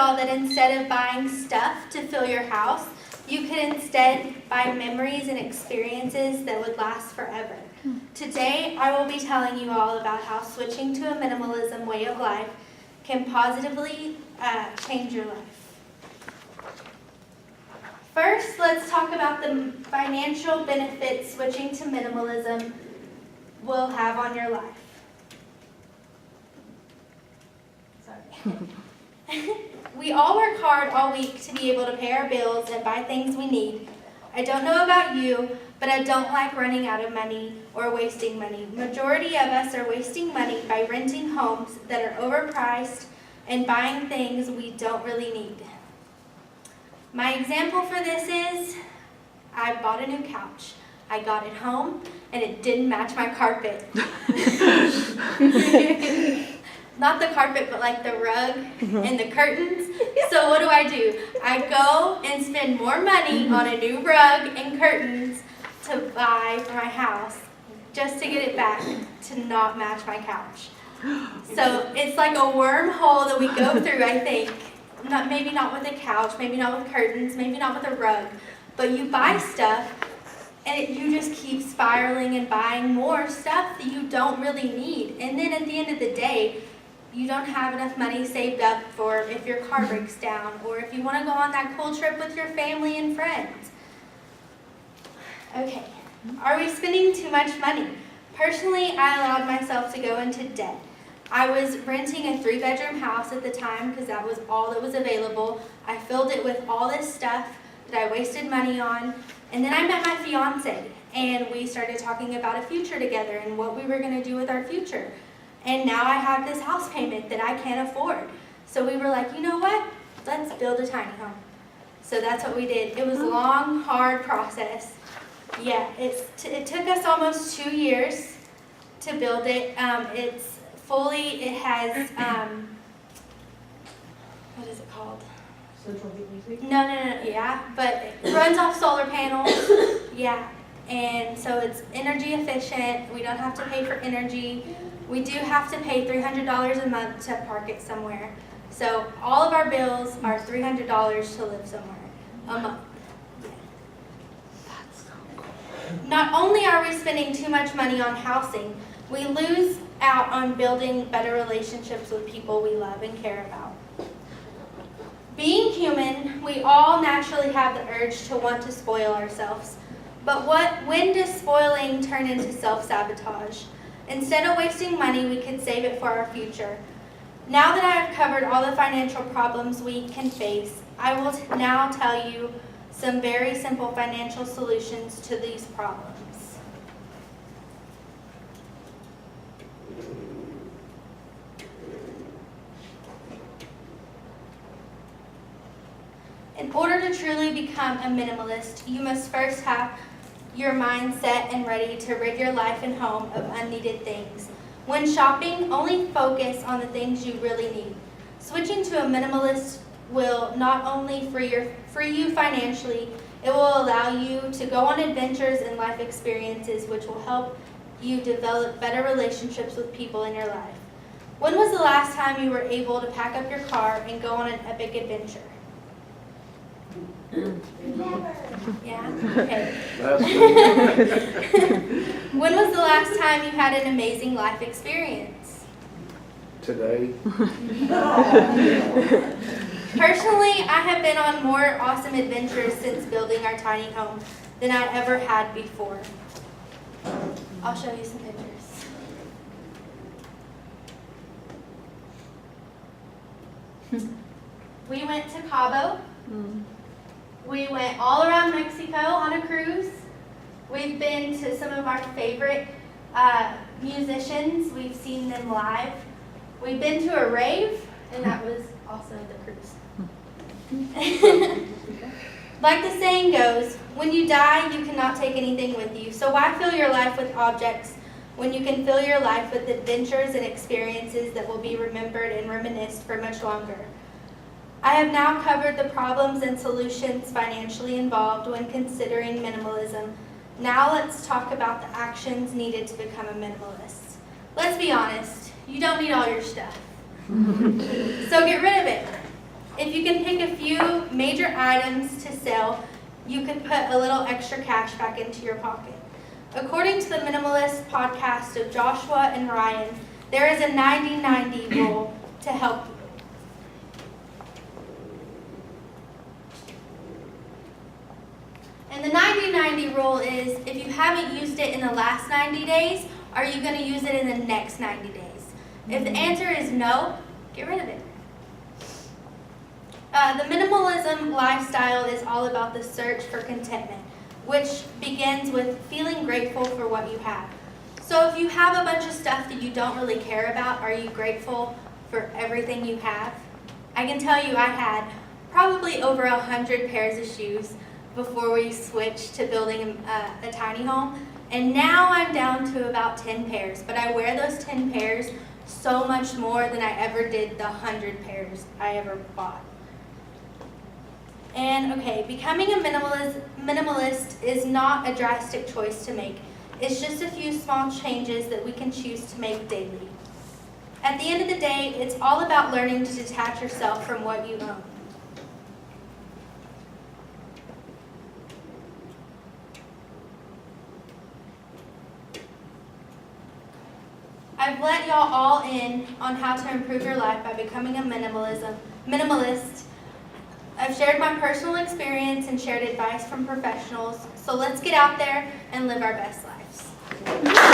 y'all that instead of buying stuff to fill your house, you could instead buy memories and experiences that would last forever. Today, I will be telling you all about how switching to a minimalism way of life can positively change your life. First, let's talk about the financial benefits switching to minimalism will have on your life. Sorry. We all work hard all week to be able to pay our bills and buy things we need. I don't know about you, but I don't like running out of money or wasting money. Majority of us are wasting money by renting homes that are overpriced and buying things we don't really need. My example for this is, I bought a new couch. I got it home and it didn't match my carpet. Not the carpet, but like the rug and the curtains. So what do? I go and spend more money on a new rug and curtains to buy for my house just to get it back to not match my couch. So it's like a wormhole that we go through, I think. Maybe not with a couch, maybe not with curtains, maybe not with a rug, but you buy stuff and you just keep spiraling and buying more stuff that you don't really need. And then at the end of the day, you don't have enough money saved up for if your car breaks down or if you want to go on that cool trip with your family and friends. Okay, are we spending too much money? Personally, I allowed myself to go into debt. I was renting a 3-bedroom house at the time because that was all that was available. I filled it with all this stuff that I wasted money on. And then I met my fiance and we started talking about a future together and what we were going to do with our future. And now I have this house payment that I can't afford. So we were like, you know what? Let's build a tiny home. So that's what we did. It was a long, hard process. Yeah, it took us almost 2 years to build it. It has, what is it called? Central heating? No, yeah, but it runs off solar panels, yeah. And so it's energy efficient. We don't have to pay for energy. We do have to pay $300 a month to park it somewhere. So all of our bills are $300 to live somewhere a month. That's so cool. Not only are we spending too much money on housing, we lose out on building better relationships with people we love and care about. Being human, we all naturally have the urge to want to spoil ourselves. But when does spoiling turn into self-sabotage? Instead of wasting money, we could save it for our future. Now that I have covered all the financial problems we can face, I will now tell you some very simple financial solutions to these problems. In order to truly become a minimalist, you must first have your mind set and ready to rid your life and home of unneeded things. When shopping, only focus on the things you really need. Switching to a minimalist will not only free you financially, it will allow you to go on adventures and life experiences which will help you develop better relationships with people in your life. When was the last time you were able to pack up your car and go on an epic adventure? Never. Yeah? Okay. When was the last time you had an amazing life experience? Today. Personally, I have been on more awesome adventures since building our tiny home than I ever had before. I'll show you some pictures. We went to Cabo. We went all around Mexico on a cruise. We've been to some of our favorite musicians. We've seen them live. We've been to a rave, and that was also the cruise. Like the saying goes, when you die, you cannot take anything with you. So why fill your life with objects when you can fill your life with adventures and experiences that will be remembered and reminisced for much longer? I have now covered the problems and solutions financially involved when considering minimalism. Now let's talk about the actions needed to become a minimalist. Let's be honest, you don't need all your stuff. So get rid of it. If you can pick a few major items to sell, you can put a little extra cash back into your pocket. According to the Minimalist podcast of Joshua and Ryan, there is a 90-90 rule to help you. And the 90-90 rule is if you haven't used it in the last 90 days, are you going to use it in the next 90 days? If the answer is no, get rid of it. The minimalism lifestyle is all about the search for contentment, which begins with feeling grateful for what you have. So if you have a bunch of stuff that you don't really care about, are you grateful for everything you have? I can tell you I had probably over 100 pairs of shoes before we switched to building a tiny home. And now I'm down to about 10 pairs, but I wear those 10 pairs so much more than I ever did the 100 pairs I ever bought. And okay, becoming a minimalist is not a drastic choice to make. It's just a few small changes that we can choose to make daily. At the end of the day, it's all about learning to detach yourself from what you own. I've let y'all all in on how to improve your life by becoming a minimalist. I've shared my personal experience and shared advice from professionals, so let's get out there and live our best lives.